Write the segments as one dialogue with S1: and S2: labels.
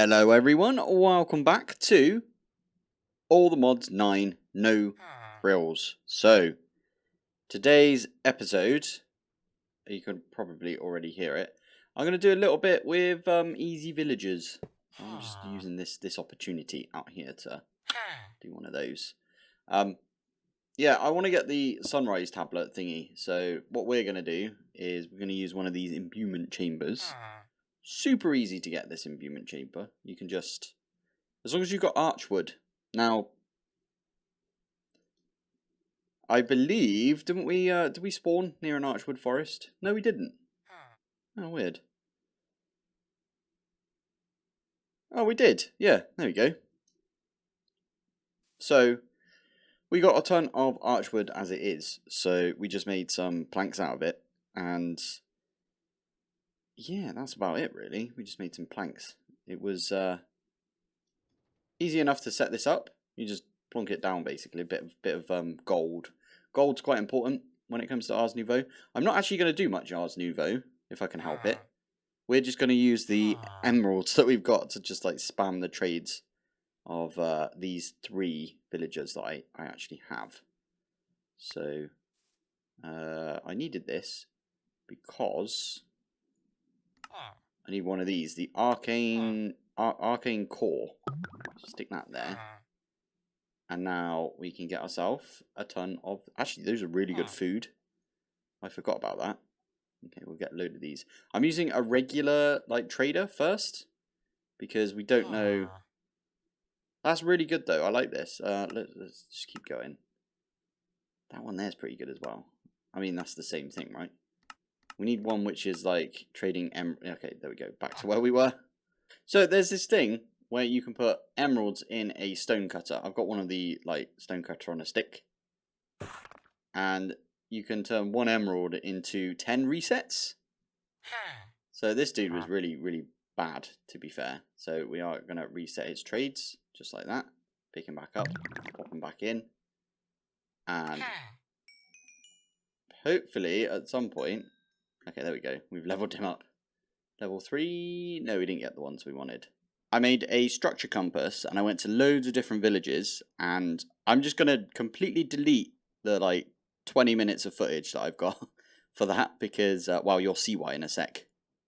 S1: Hello everyone, welcome back to All the Mods 9 No Frills. So, today's episode, you can probably already hear it, I'm going to do a little bit with easy villagers. I'm just using this opportunity out here to do one of those. Yeah, I want to get the sunrise tablet thingy, so what we're going to do is we're going to use one of these imbuement chambers. Super easy to get this imbuement chamber. You can just, as long as you've got archwood. Now, I believe, did we spawn near an archwood forest? No, we didn't. Oh, weird. Oh, we did. Yeah, there we go. So, we got a ton of archwood as it is. So, we just made some planks out of it. And, yeah, that's about it, really. We just made some planks. It was easy enough to set this up. You just plonk it down, basically. A bit of gold. Gold's quite important when it comes to Ars Nouveau. I'm not actually going to do much Ars Nouveau, if I can help it. We're just going to use the emeralds that we've got to just like spam the trades of these 3 villagers that I actually have. So, I needed this because I need one of these. The arcane core. Stick that there. And now we can get ourselves a ton of... Actually, those are really good food. I forgot about that. Okay, we'll get a load of these. I'm using a regular, like, trader first. Because we don't know... That's really good, though. I like this. Let's just keep going. That one there's pretty good as well. I mean, that's the same thing, right? We need one which is, like, trading... Okay, there we go. Back to where we were. So, there's this thing where you can put emeralds in a stone cutter. I've got one of the, like, stone cutter on a stick. And you can turn 1 emerald into 10 resets. So this dude was really, really bad, to be fair. So we are going to reset his trades, just like that. Pick him back up, pop him back in. And hopefully, at some point... Okay, there we go. We've leveled him up. Level 3... No, we didn't get the ones we wanted. I made a structure compass, and I went to loads of different villages. And I'm just going to completely delete the, like, 20 minutes of footage that I've got for that. Because, well, you'll see why in a sec.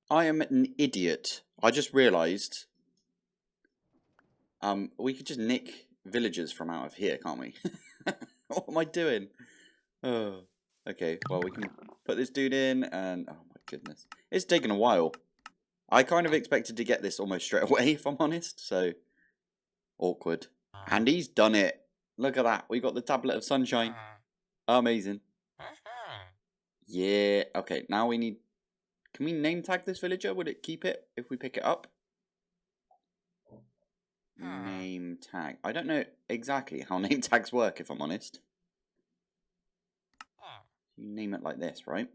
S1: I am an idiot. I just realised we could just nick villagers from out of here, can't we? What am I doing? Oh, okay, well, we can put this dude in, and oh my goodness. It's taken a while. I kind of expected to get this almost straight away, if I'm honest, so awkward. And he's done it. Look at that. We got the Tablet of Sunshine. Amazing. Yeah, okay, now we need... Can we name tag this villager? Would it keep it if we pick it up? Name tag. I don't know exactly how name tags work, if I'm honest. You name it like this, right?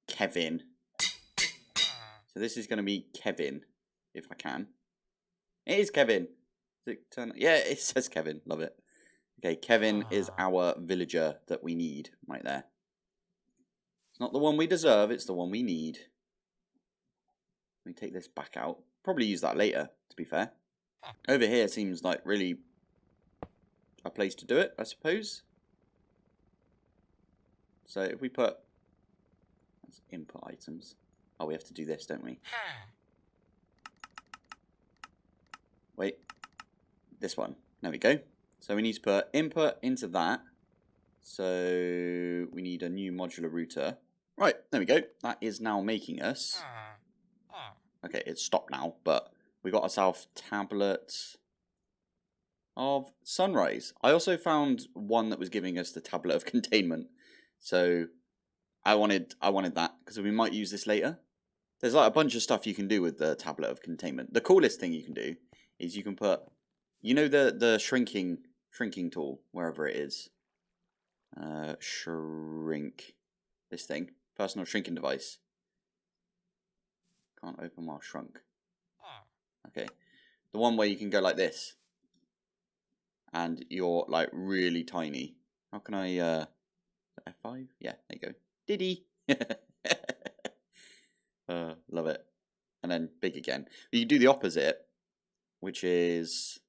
S1: Kevin. So this is going to be Kevin, if I can. It is Kevin. Yeah, it says Kevin. Love it. Okay, Kevin is our villager that we need right there. It's not the one we deserve, it's the one we need. Let me take this back out. Probably use that later, to be fair. Over here seems like really a place to do it, I suppose. So if we put... Let's input items. Oh, we have to do this, don't we? Wait. This one. There we go. So we need to put input into that. So we need a new modular router. Right, there we go. That is now making us... Okay, it's stopped now, but we got ourselves Tablet of Sunrise. I also found one that was giving us the Tablet of Containment. So I wanted that, because we might use this later. There's like a bunch of stuff you can do with the Tablet of Containment. The coolest thing you can do is you can put, you know, the shrinking tool, wherever it is. Shrink. This thing. Personal shrinking device. Can't open while shrunk. Okay. The one where you can go like this. And you're like really tiny. How can I F5? Yeah, there you go. Diddy. Love it. and then big again. But you do the opposite, which is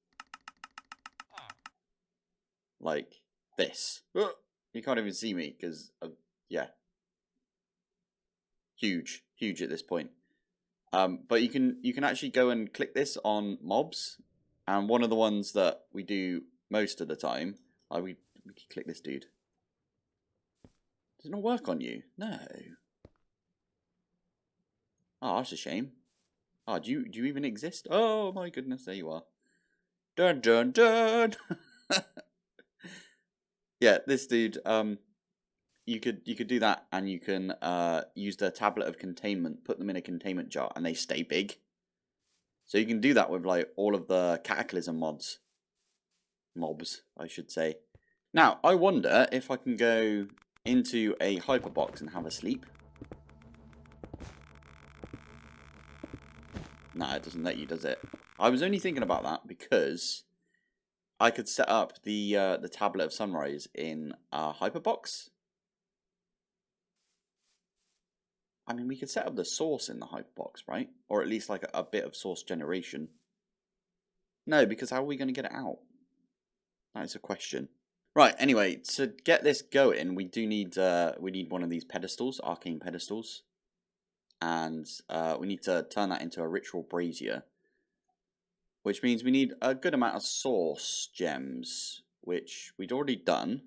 S1: like this. You can't even see me because, yeah, huge at this point. But you can actually go and click this on mobs, and one of the ones that we do most of the time, we can click this dude. Does it not work on you? No. Oh, that's a shame. Oh, do you even exist? Oh my goodness, there you are. Dun dun dun. Yeah, this dude. You could do that, and you can use the tablet of containment, put them in a containment jar, and they stay big. So you can do that with like all of the cataclysm mobs, I should say. Now I wonder if I can go into a hyperbox and have a sleep. No, it doesn't let you, does it? I was only thinking about that because I could set up the tablet of sunrise in a hyperbox. I mean, we could set up the source in the hyperbox, right? Or at least like a bit of source generation. No, because how are we going to get it out? That is a question. Right, anyway, to get this going, we need one of these pedestals, arcane pedestals. And we need to turn that into a ritual brazier. Which means we need a good amount of source gems, which we'd already done.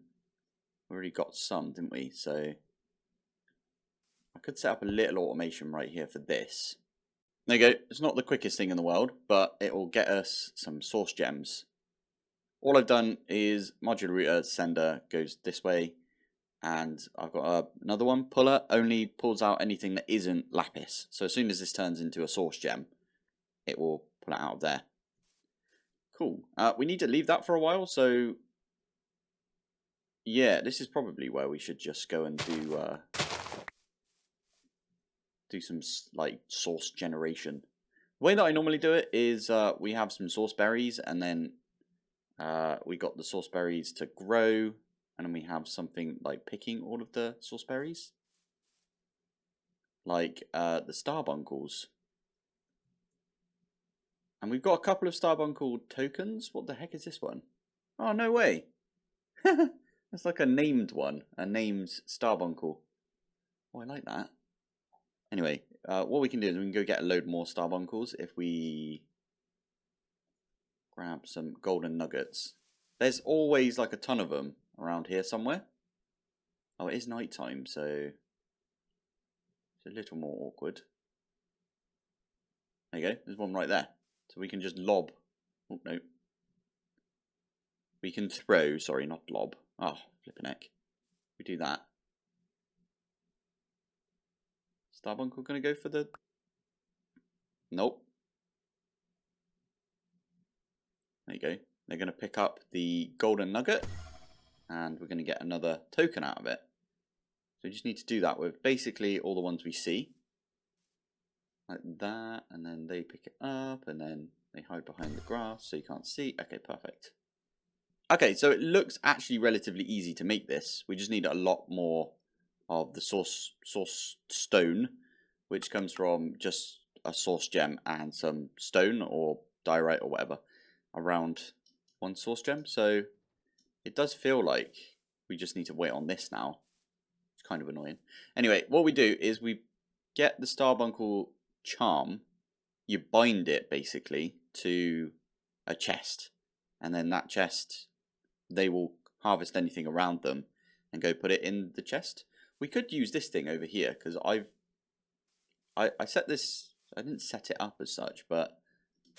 S1: We already got some, didn't we? So I could set up a little automation right here for this. There you go. It's not the quickest thing in the world, but it will get us some source gems. All I've done is modular router sender goes this way, and I've got another one. Puller only pulls out anything that isn't lapis. So as soon as this turns into a source gem, it will pull it out of there. Cool. We need to leave that for a while, so yeah, this is probably where we should just go and do some like source generation. The way that I normally do it is we have some source berries, and then we got the source berries to grow, and then we have something like picking all of the source berries, like the Starbuncles. And we've got a couple of Starbuncle tokens. What the heck is this one? Oh, no way. It's like a named one, a named Starbuncle. Oh, I like that. Anyway, what we can do is we can go get a load more Starbuncles if we grab some golden nuggets. There's always like a ton of them around here somewhere. Oh, it is night time, so it's a little more awkward. There you go. There's one right there. So we can just lob. Oh, no. We can throw, sorry, not lob. Oh, flippin' heck. We do that. Starbuncle gonna go for the... Nope. There you go. They're gonna pick up the golden nugget, and we're gonna get another token out of it. So we just need to do that with basically all the ones we see. Like that, and then they pick it up, and then they hide behind the grass so you can't see. Okay, perfect. Okay, so it looks actually relatively easy to make this. We just need a lot more of the source stone, which comes from just a source gem and some stone or diorite or whatever around one source gem. So it does feel like we just need to wait on this now. It's kind of annoying. Anyway, what we do is we get the Starbuncle charm, you bind it basically to a chest, and then that chest, they will harvest anything around them and go put it in the chest. We could use this thing over here because I set this, I didn't set it up as such, but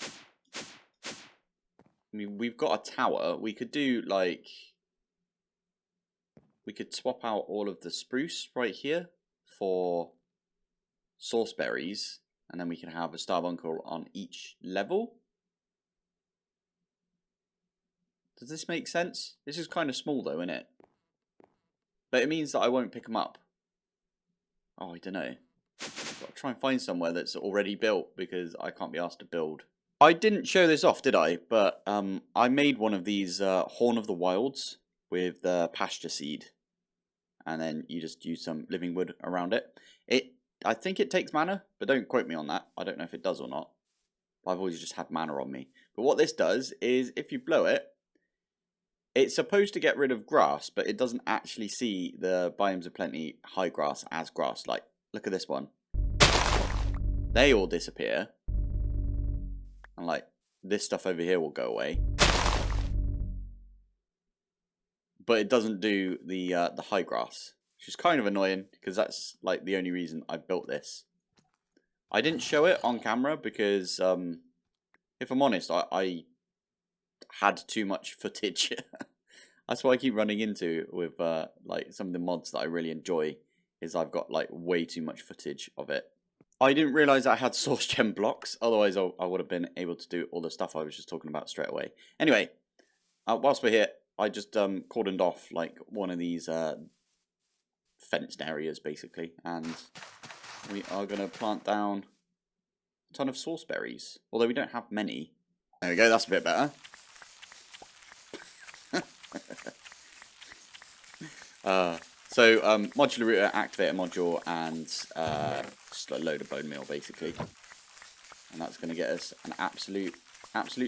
S1: I mean, we've got a tower. We could do like, we could swap out all of the spruce right here for source berries, and then we can have a Starbuncle on each level. Does this make sense? This is kind of small though, isn't it? But it means that I won't pick them up. Oh, I don't know. I'll try and find somewhere that's already built because I can't be asked to build. I didn't show this off, did I? But I made one of these Horn of the Wilds with the pasture seed. And then you just use some living wood around it. I think it takes mana, but don't quote me on that. I don't know if it does or not. But I've always just had mana on me. But what this does is, if you blow it, it's supposed to get rid of grass, but it doesn't actually see the Biomes of Plenty high grass as grass. Like, look at this one. They all disappear. And like, this stuff over here will go away. But it doesn't do the high grass. Which is kind of annoying, because that's like the only reason I built this. I didn't show it on camera because, if I'm honest, I had too much footage. That's what I keep running into with like some of the mods that I really enjoy, is I've got like way too much footage of it. I didn't realise I had source gem blocks, otherwise I would have been able to do all the stuff I was just talking about straight away. Anyway, whilst we're here, I just cordoned off like one of these fenced areas basically, and we are going to plant down a ton of sauce berries, although we don't have many. There we go, that's a bit better. So modular router, activate a module, and just a load of bone meal basically, and that's going to get us an absolute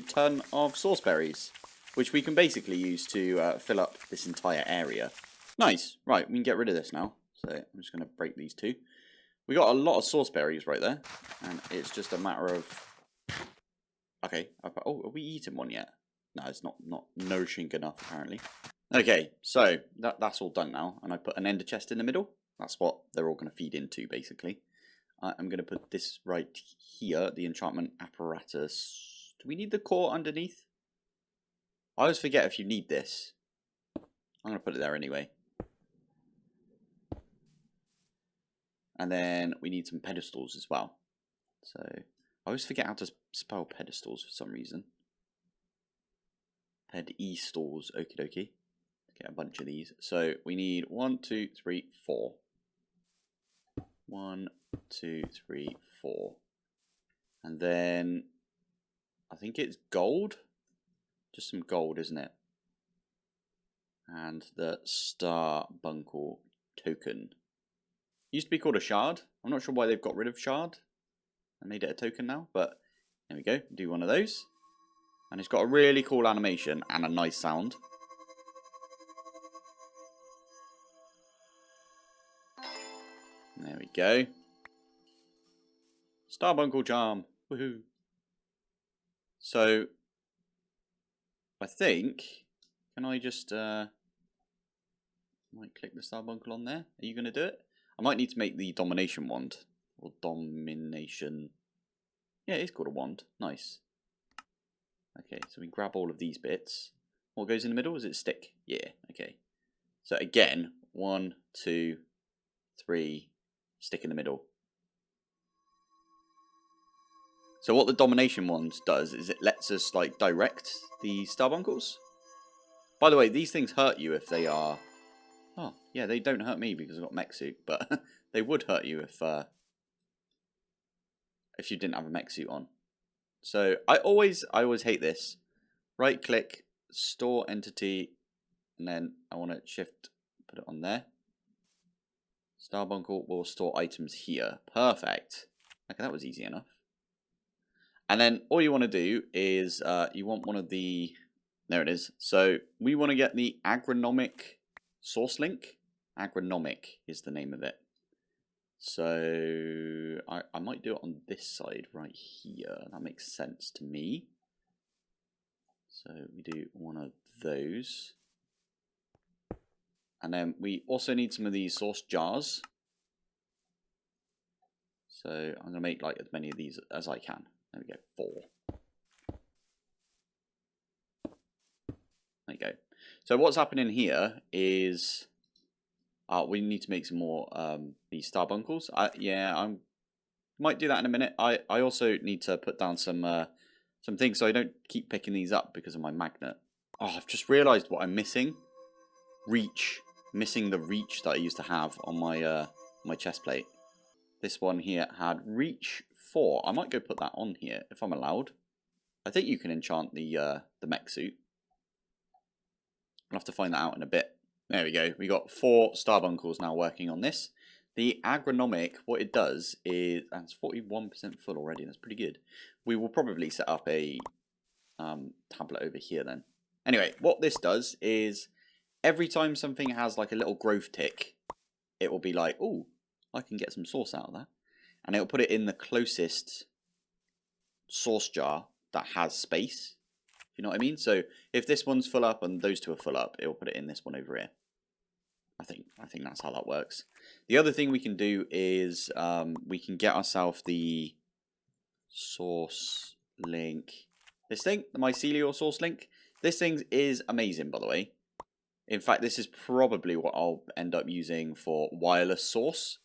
S1: ton of sauce berries, which we can basically use to fill up this entire area. Nice. Right, we can get rid of this now. So I'm just going to break these two. We got a lot of sauce berries right there, and it's just a matter of... Okay. Oh, are we eating one yet? No, it's not nourishing enough apparently. Okay, so that's all done now, and I put an ender chest in the middle. That's what they're all going to feed into, basically. I'm going to put this right here, the enchantment apparatus. Do we need the core underneath? I always forget if you need this. I'm going to put it there anyway. And then we need some pedestals as well. So I always forget how to spell pedestals for some reason. Pedestals, okie dokie. Get a bunch of these. So we need 1, 2, 3, 4. 1, 2, 3, 4. And then I think it's gold. Just some gold, isn't it? And the Starbuncle token. Used to be called a shard. I'm not sure why they've got rid of shard and made it a token now, but there we go. Do one of those. And it's got a really cool animation and a nice sound. There we go. Starbuncle charm. Woohoo. So, I think, can I just, might click the Starbuncle on there. Are you going to do it? I might need to make the domination wand. Or domination. Yeah, it is called a wand. Nice. Okay, so we grab all of these bits. What goes in the middle? Is it stick? Yeah, okay. So again, 1, 2, 3, stick in the middle. So what the domination wand does is it lets us like direct the Starbuncles. By the way, these things hurt you if they are... Oh, yeah, they don't hurt me because I've got mech suit, but they would hurt you if you didn't have a mech suit on. So I always hate this. Right click, store entity, and then I want to shift, put it on there. Starbuncle will store items here. Perfect. Okay, that was easy enough. And then all you want to do is you want one of the... There it is. So we want to get the Agronomic source link. Agronomic is the name of it. So I might do it on this side right here. That makes sense to me. So we do one of those. And then we also need some of these source jars. So I'm going to make like as many of these as I can. There we go, 4. There you go. So what's happening here is we need to make some more these Starbuncles. Yeah, I might do that in a minute. I also need to put down some things so I don't keep picking these up because of my magnet. Oh, I've just realised what I'm missing. Reach. Missing the reach that I used to have on my my chest plate. This one here had reach 4. I might go put that on here if I'm allowed. I think you can enchant the mech suit. I'll have to find that out in a bit. There we go. We got 4 Starbuncles now working on this. The Agronomic, what it does is, and it's 41% full already, that's pretty good. We will probably set up a tablet over here then. Anyway, what this does is every time something has like a little growth tick, it will be like, oh, I can get some sauce out of that. And it'll put it in the closest sauce jar that has space. You know what I mean? So if this one's full up and those two are full up, it will put it in this one over here. I think that's how that works. The other thing we can do is we can get ourselves the source link. This thing, the mycelial source link. This thing is amazing, by the way. In fact, this is probably what I'll end up using for wireless source.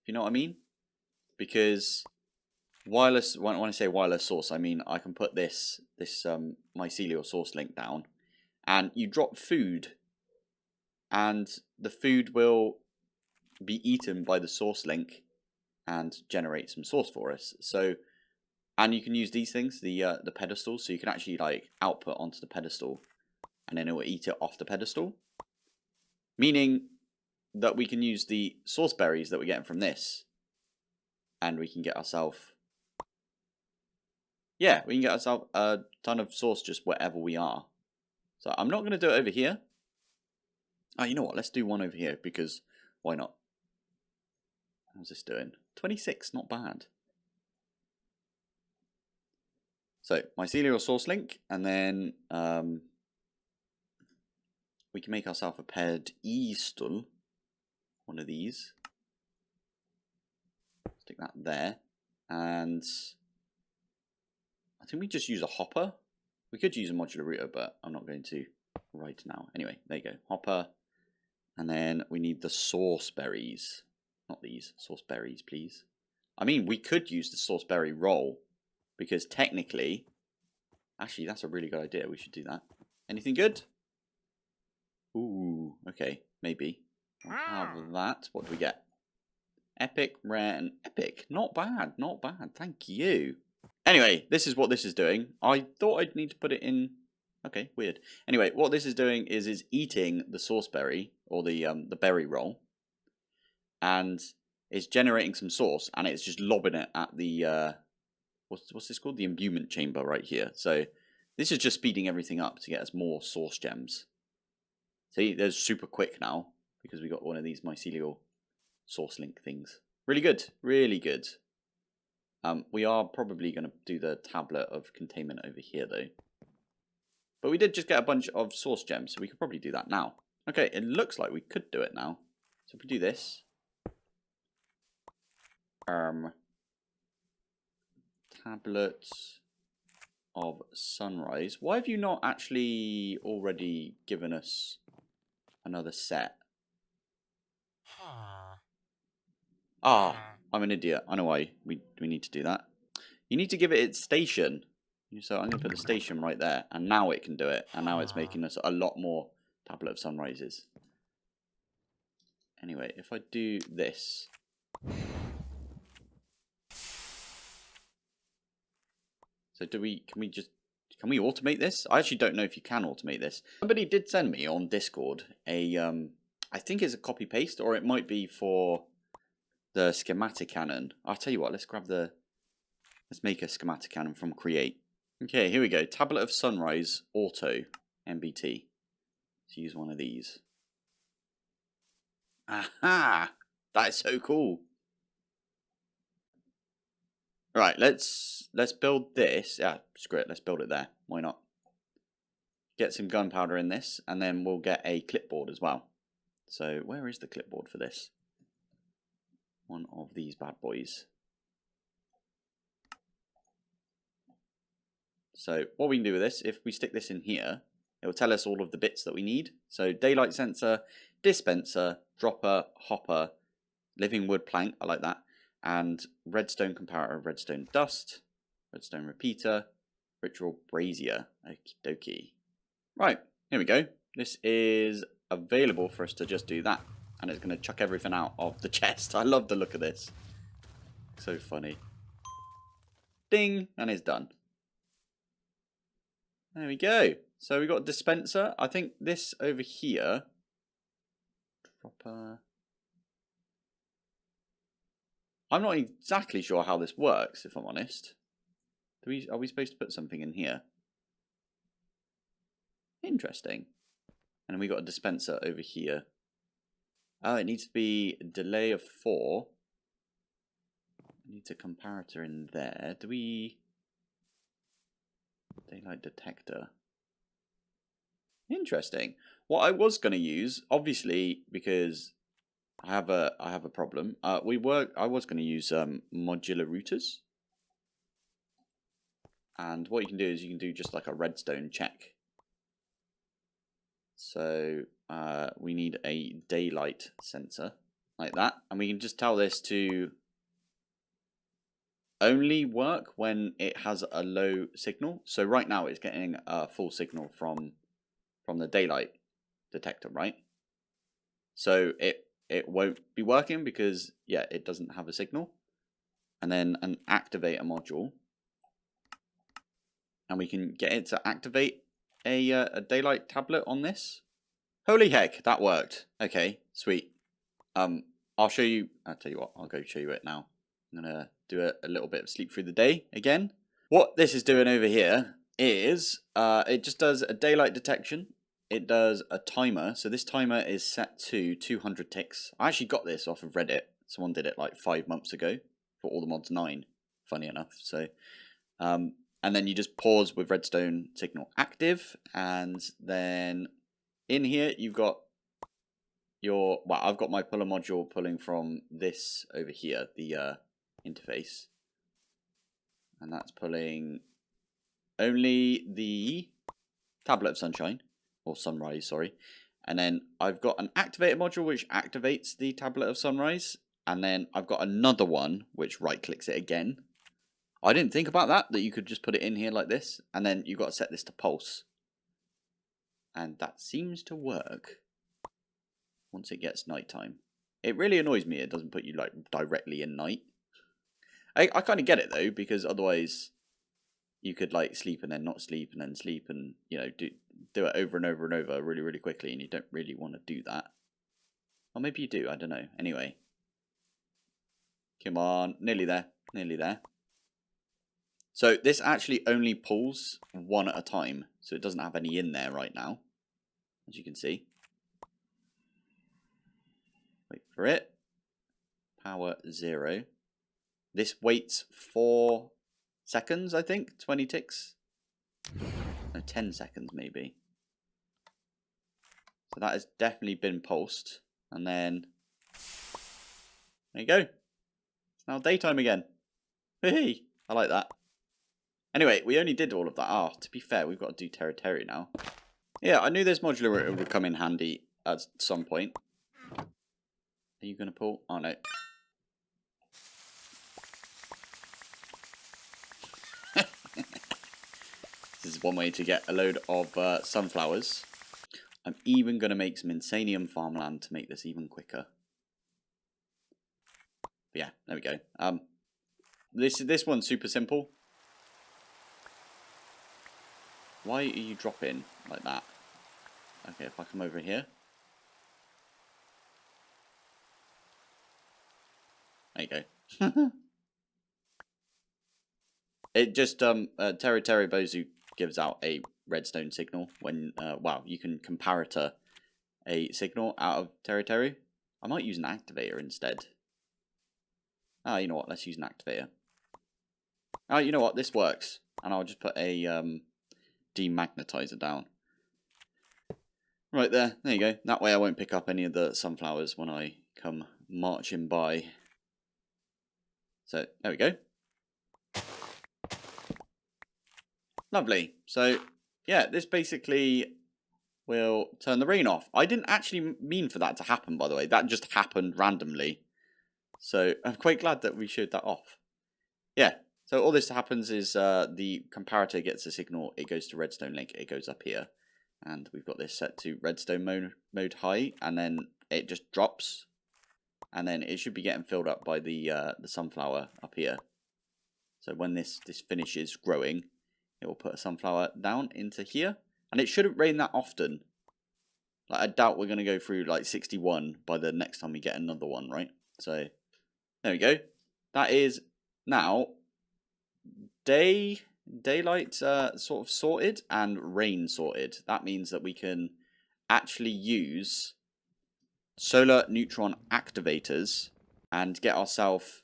S1: If you know what I mean? Because wireless, when I say wireless source, I mean I can put this mycelial source link down, and you drop food, and the food will be eaten by the source link and generate some source for us. So, and you can use these things, the pedestals, so you can actually like output onto the pedestal, and then it will eat it off the pedestal. Meaning that we can use the source berries that we're getting from this, and we can get ourselves, yeah, we can get ourselves a ton of sauce just wherever we are. So I'm not going to do it over here. Oh, you know what? Let's do one over here, because why not? How's this doing? 26, not bad. So, mycelial source link, and then we can make ourselves a pedestal. One of these. Stick that there. And I think we just use a hopper. We could use a modular router, but I'm not going to right now. Anyway, there you go. Hopper. And then we need the sauce berries. Not these. Sauce berries, please. I mean, we could use the sauce berry roll, because technically, actually, that's a really good idea. We should do that. Anything good? Ooh, okay, maybe. We'll have that. What do we get? Epic, rare, and epic. Not bad, not bad. Thank you. Anyway, this is what this is doing. I thought I'd need to put it in. Okay, weird. Anyway, what this is doing is eating the sauce berry, or the berry roll, and it's generating some sauce, and it's just lobbing it at the what's this called? The imbuement chamber right here. So this is just speeding everything up to get us more sauce gems. See, they're super quick now because we got one of these mycelial source link things. Really good, really good. We are probably going to do the tablet of containment over here though. But we did just get a bunch of source gems, so we could probably do that now. Okay, it looks like we could do it now. So if we do this. Tablet of sunrise. Why have you not actually already given us another set? Ah, I'm an idiot. I know why we need to do that. You need to give it its station. So I'm going to put the station right there, and now it can do it. And now it's making us a lot more tablet of sunrises. Anyway, if I do this. So can we automate this? I actually don't know if you can automate this. Somebody did send me on Discord a, I think it's a copy paste, or it might be for the schematic cannon. I'll tell you what, let's make a schematic cannon from create. Okay, here we go. Tablet of sunrise auto MBT. Let's use one of these. Aha! That is so cool. Right, let's build this. Yeah, screw it. Let's build it there. Why not? Get some gunpowder in this, and then we'll get a clipboard as well. So where is the clipboard for this? One of these bad boys. So what we can do with this, if we stick this in here, it will tell us all of the bits that we need. So daylight sensor, dispenser, dropper, hopper, living wood plank, I like that, and redstone comparator, redstone dust, redstone repeater, ritual brazier. Okie dokie. Right, here we go. This is available for us to just do that. And it's going to chuck everything out of the chest. I love the look of this. So funny. Ding, and it's done. There we go. So we got a dispenser. I think this over here. Dropper. I'm not exactly sure how this works, if I'm honest. Are we supposed to put something in here? Interesting. And then we got a dispenser over here. Oh, it needs to be a delay of 4. Needs a comparator in there. Do we... Daylight detector. Interesting. What I was going to use, obviously, because I have a problem. I was going to use modular routers. And what you can do is you can do just like a redstone check. So we need a daylight sensor like that, and we can just tell this to only work when it has a low signal. So right now it's getting a full signal from the daylight detector, right? So it won't be working because, yeah, it doesn't have a signal. And then an activator module, and we can get it to activate a daylight tablet on this. Holy heck, that worked. Okay, sweet. I'll show you. I'll tell you what, I'll go show you it now. I'm going to do a little bit of sleep through the day again. What this is doing over here is it just does a daylight detection. It does a timer. So this timer is set to 200 ticks. I actually got this off of Reddit. Someone did it like 5 months ago for All the Mods 9, funny enough. So, and then you just pause with redstone signal active, and then in here you've got your, well, I've got my puller module pulling from this over here, the interface, and that's pulling only the tablet of sunshine, or sunrise, sorry. And then I've got an activator module which activates the tablet of sunrise, and then I've got another one which right clicks it again. I didn't think about that you could just put it in here like this, and then you've got to set this to pulse, and that seems to work once it gets nighttime. It really annoys me it doesn't put you like directly in night. I kind of get it though, because otherwise you could like sleep and then not sleep and then sleep, and you know, do it over and over and over really, really quickly, and you don't really want to do that. Or maybe you do, I don't know. Anyway. Come on, nearly there, nearly there. So this actually only pulls one at a time, so it doesn't have any in there right now, as you can see. Wait for it. Power 0. This waits 4 seconds, I think. 20 ticks. No, 10 seconds maybe. So that has definitely been pulsed. And then there you go. It's now daytime again. Hey, I like that. Anyway, we only did all of that. Ah, to be fair, we've got to do Terra now. Yeah, I knew this modular router would come in handy at some point. Are you going to pull? Oh, no. This is one way to get a load of sunflowers. I'm even going to make some insanium farmland to make this even quicker. But yeah, there we go. This one's super simple. Why are you dropping like that? Okay, if I come over here. There you go. It just Terra Bozu gives out a redstone signal when wow, you can comparator a signal out of Terra. I might use an activator instead. Ah, you know what? Let's use an activator. Oh, you know what? This works, and I'll just put a demagnetizer down. Right there. There you go. That way I won't pick up any of the sunflowers when I come marching by. So there we go. Lovely. So yeah, this basically will turn the rain off. I didn't actually mean for that to happen, by the way. That just happened randomly. So I'm quite glad that we showed that off. Yeah. So all this happens is the comparator gets a signal. It goes to redstone link. It goes up here. And we've got this set to redstone mode high. And then it just drops. And then it should be getting filled up by the sunflower up here. So when this finishes growing, it will put a sunflower down into here. And it shouldn't rain that often. Like, I doubt we're going to go through like 61 by the next time we get another one, right? So there we go. that is now daylight sort of sorted and rain sorted. That means that we can actually use solar neutron activators and get ourselves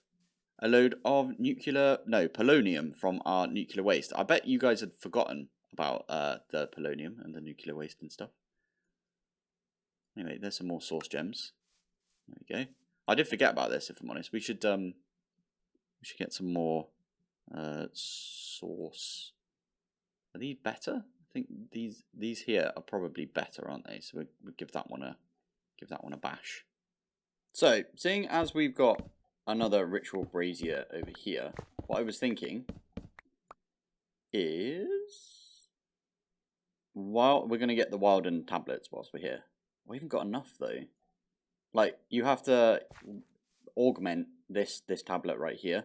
S1: a load of polonium from our nuclear waste. I bet you guys had forgotten about the polonium and the nuclear waste and stuff. Anyway, there's some more source gems. There we go. I did forget about this, if I'm honest. We should get some more source. Are these better? I think these here are probably better, aren't they? So we'll give that one a bash. So, seeing as we've got another ritual brazier over here, what I was thinking is, while we're going to get the Wilden tablets whilst we're here. We haven't got enough though. Like, you have to augment this tablet right here.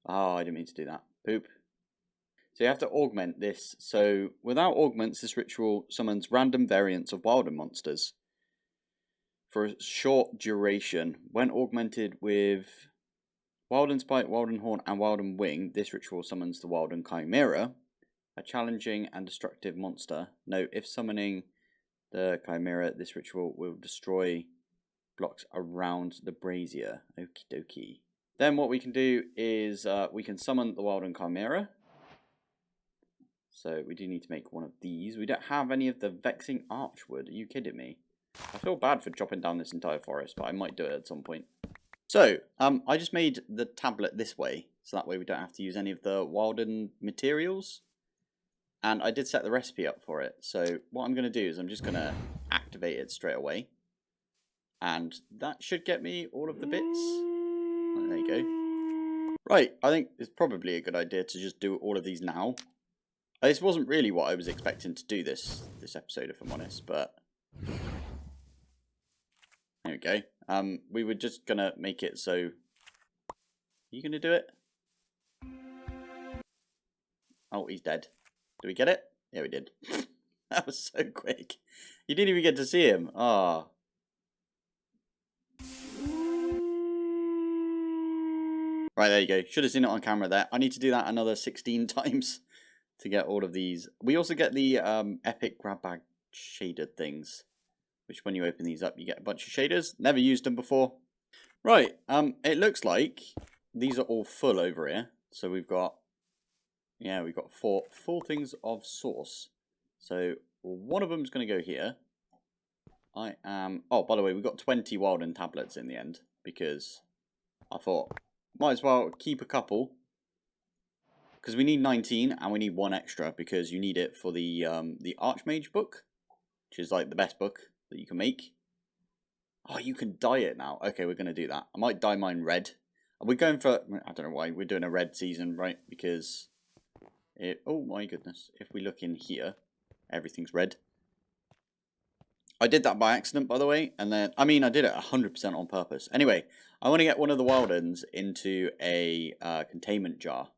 S1: Oh, I didn't mean to do that. Poop. So you have to augment this. So without augments, this ritual summons random variants of Wilden monsters for a short duration. When augmented with Wilden Spike, Wilden Horn, and Wilden Wing, this ritual summons the Wilden Chimera, a challenging and destructive monster. Note, if summoning the Chimera, this ritual will destroy blocks around the brazier. Okie dokie. Then what we can do is we can summon the Wilden Chimera. So we do need to make one of these. We don't have any of the Vexing Archwood. Are you kidding me? I feel bad for chopping down this entire forest, but I might do it at some point. So, I just made the tablet this way, so that way we don't have to use any of the Wilden materials. And I did set the recipe up for it. So what I'm going to do is I'm just going to activate it straight away. And that should get me all of the bits. Oh, there you go. Right, I think it's probably a good idea to just do all of these now. This wasn't really what I was expecting to do this episode, if I'm honest, but there we go. We were just going to make it so... Are you going to do it? Oh, he's dead. Did we get it? Yeah, we did. That was so quick. You didn't even get to see him. Ah. Right, there you go. Should have seen it on camera there. I need to do that another 16 times to get all of these. We also get the epic grab bag shaded things, which when you open these up, you get a bunch of shaders. Never used them before. Right, it looks like these are all full over here. So we've got... Yeah, we've got 4 full things of source. So one of them is going to go here. Oh, by the way, we've got 20 Wilden tablets in the end because I thought might as well keep a couple because we need 19 and we need 1 extra because you need it for the Archmage book, which is like the best book that you can make. Oh, you can dye it now. Okay, we're going to do that. I might dye mine red. We're going for, I don't know why we're doing a red season, right? Because oh my goodness, if we look in here, everything's red. I did that by accident, by the way, and then, I mean, I did it 100% on purpose. Anyway, I want to get one of the Wildens into a containment jar.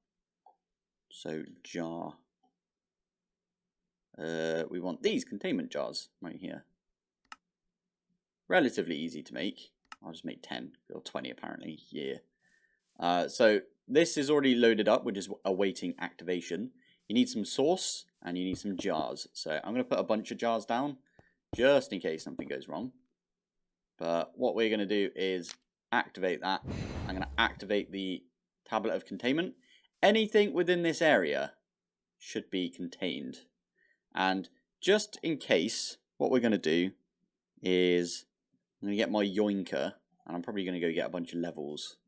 S1: So, jar. We want these containment jars right here. Relatively easy to make. I'll just make 10, or 20 apparently, yeah. So, this is already loaded up, we're just awaiting activation. You need some source, and you need some jars. So I'm going to put a bunch of jars down, just in case something goes wrong. But what we're going to do is activate that. I'm going to activate the tablet of containment. Anything within this area should be contained. And just in case, what we're going to do is I'm going to get my yoinker, and I'm probably going to go get a bunch of levels.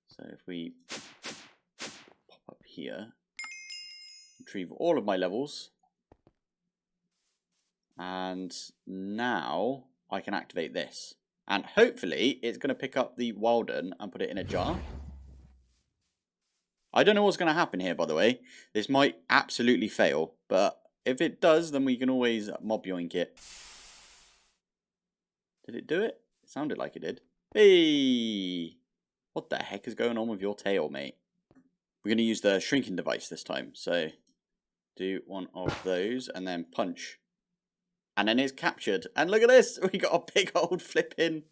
S1: So if we pop up here, retrieve all of my levels, and now I can activate this. And hopefully it's going to pick up the Wilden and put it in a jar. I don't know what's going to happen here, by the way. This might absolutely fail, but if it does, then we can always mob yoink it. Did it do it? It sounded like it did. Hey! What the heck is going on with your tail, mate? We're going to use the shrinking device this time. So, do one of those and then punch. And then it's captured. And look at this! We got a big old flipping...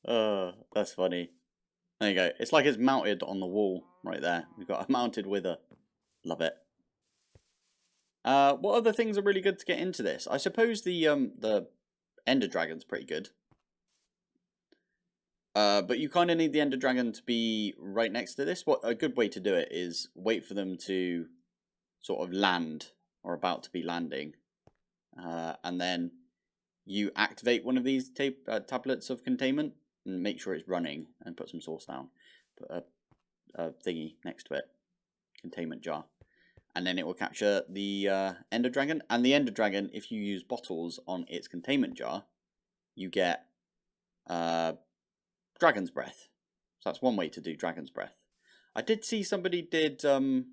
S1: Oh, that's funny. There you go. It's like it's mounted on the wall right there. We've got a mounted wither. Love it. What other things are really good to get into this? I suppose the Ender Dragon's pretty good. But you kind of need the Ender Dragon to be right next to this. What a good way to do it is wait for them to sort of land or about to be landing, and then you activate one of these tablets of containment and make sure it's running and put some sauce down. Put a thingy next to it, containment jar, and then it will capture the Ender Dragon. And the Ender Dragon, if you use bottles on its containment jar, you get Dragon's Breath. So that's one way to do Dragon's Breath. I did see somebody did, I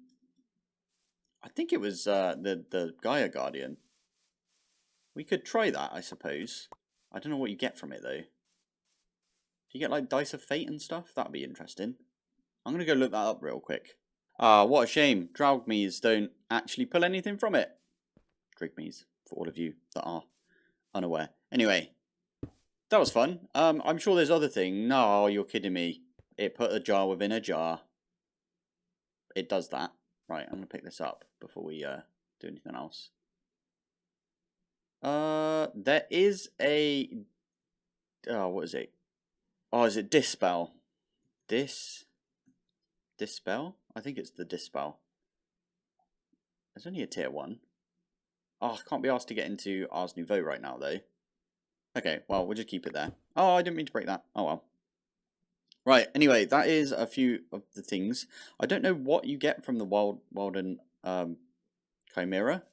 S1: think it was the Gaia Guardian. We could try that, I suppose. I don't know what you get from it, though. Do you get, like, Dice of Fate and stuff? That'd be interesting. I'm going to go look that up real quick. Ah, what a shame. Draugmees don't actually pull anything from it. Drigmees, for all of you that are unaware. Anyway, that was fun. I'm sure there's other things. No, you're kidding me. It put a jar within a jar. It does that. Right, I'm going to pick this up before we do anything else. There is a... Oh, what is it? Oh, is it Dispel? Dispel? I think it's the Dispel. There's only a tier 1. Oh, I can't be asked to get into Ars Nouveau right now, though. Okay, well, we'll just keep it there. Oh, I didn't mean to break that. Oh, well. Right, anyway, that is a few of the things. I don't know what you get from the Wilden Chimera.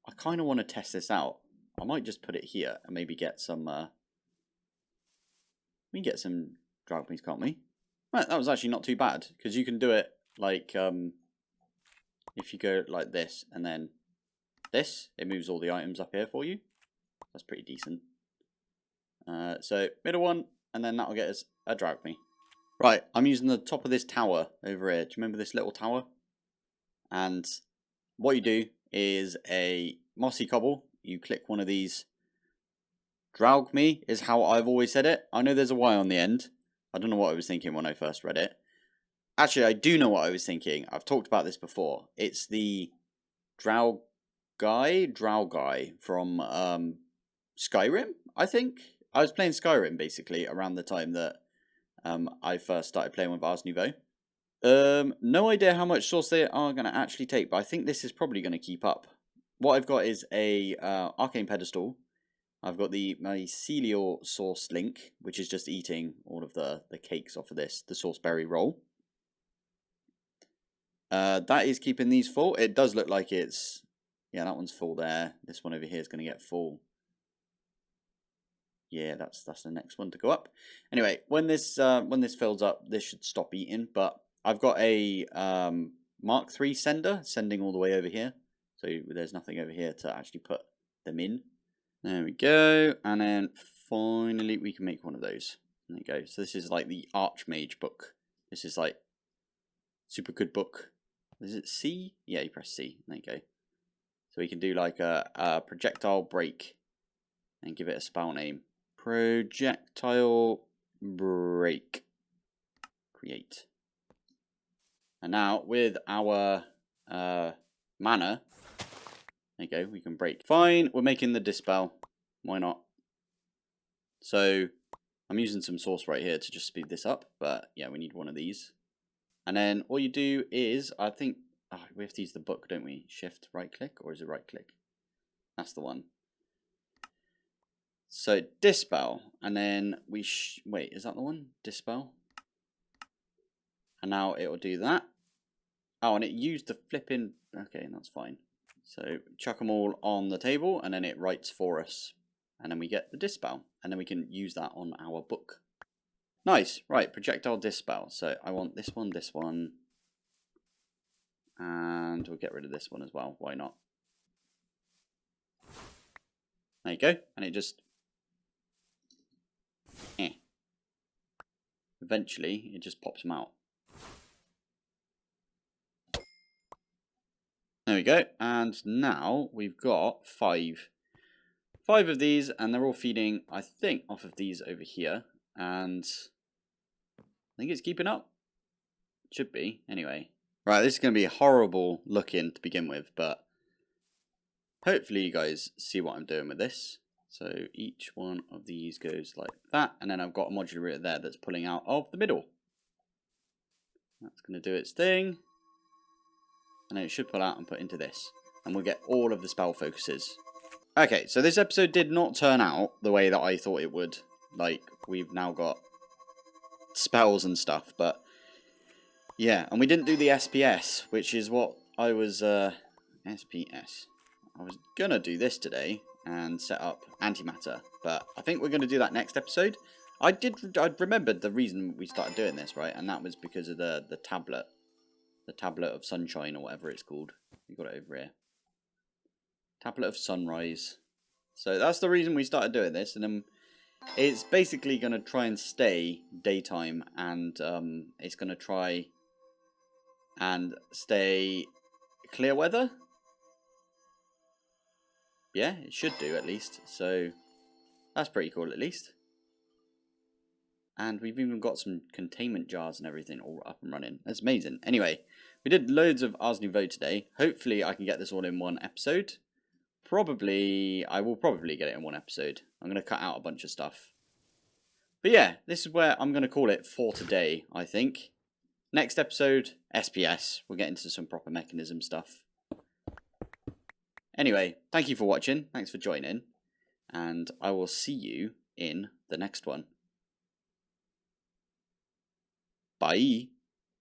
S1: I kind of want to test this out. I might just put it here and maybe get some... we can get some Draugmees, can't we? Right, that was actually not too bad, because you can do it like... if you go like this, and then this, it moves all the items up here for you. That's pretty decent. So, middle one, and then that'll get us a Draugmee. Right, I'm using the top of this tower over here. Do you remember this little tower? And what you do is a mossy cobble. You click one of these. Draugmee is how I've always said it. I know there's a Y on the end. I don't know what I was thinking when I first read it. Actually, I do know what I was thinking. I've talked about this before. It's the Draugei from Skyrim, I think. I was playing Skyrim, basically, around the time that I first started playing with Ars Nouveau. No idea how much sauce they are going to actually take, but I think this is probably going to keep up. What I've got is a Arcane Pedestal. I've got the mycelial sauce link, which is just eating all of the cakes off of this, the sauceberry roll. That is keeping these full. It does look like it's... Yeah, that one's full there. This one over here is going to get full. Yeah, that's the next one to go up. Anyway, when this fills up, this should stop eating. But I've got a Mark III sender sending all the way over here. So there's nothing over here to actually put them in. There we go. And then finally we can make one of those. There you go. So this is like the Archmage book. This is like super good book. Is it C? Yeah, you press C. There you go. So we can do like a projectile break and give it a spell name. Projectile break. Create. And now with our mana, there you go, we can break. Fine, we're making the dispel. Why not? So I'm using some sauce right here to just speed this up, but yeah, we need one of these. And then all you do is, I think, we have to use the book, don't we? Shift, right click, or is it right click? That's the one. So dispel, and then we wait, is that the one? Dispel. And now it will do that. Oh, and it used the flipping, okay, that's fine. So chuck them all on the table, and then it writes for us. And then we get the dispel, and then we can use that on our book. Nice, right, projectile dispel. So I want this one, and we'll get rid of this one as well, why not? There you go, and it just... Eventually, it just pops them out. There we go, and now we've got 5 of these, and they're all feeding, I think, off of these over here. And think it's keeping up. Should be, anyway. Right, this is going to be horrible looking to begin with, but hopefully you guys see what I'm doing with this. So each one of these goes like that, and then I've got a modular router there that's pulling out of the middle. That's going to do its thing, and then it should pull out and put into this, and we'll get all of the spell focuses. Okay, so this episode did not turn out the way that I thought it would. Like, we've now got spells and stuff, but yeah, and we didn't do the SPS, which is what I was, SPS. I was gonna do this today and set up antimatter, but I think we're gonna do that next episode. I remembered the reason we started doing this, right? And that was because of the tablet of sunshine, or whatever it's called. We got it over here. Tablet of sunrise. So that's the reason we started doing this, and then it's basically gonna try and stay daytime, and it's gonna try and stay clear weather. Yeah, it should do at least. So that's pretty cool at least. And we've even got some containment jars and everything all up and running. That's amazing. Anyway, we did loads of Ars Nouveau today. Hopefully I can get this all in one episode. I will probably get it in one episode. I'm going to cut out a bunch of stuff. But yeah, this is where I'm going to call it for today, I think. Next episode, SPS. We'll get into some proper mechanism stuff. Anyway, thank you for watching. Thanks for joining. And I will see you in the next one. Bye.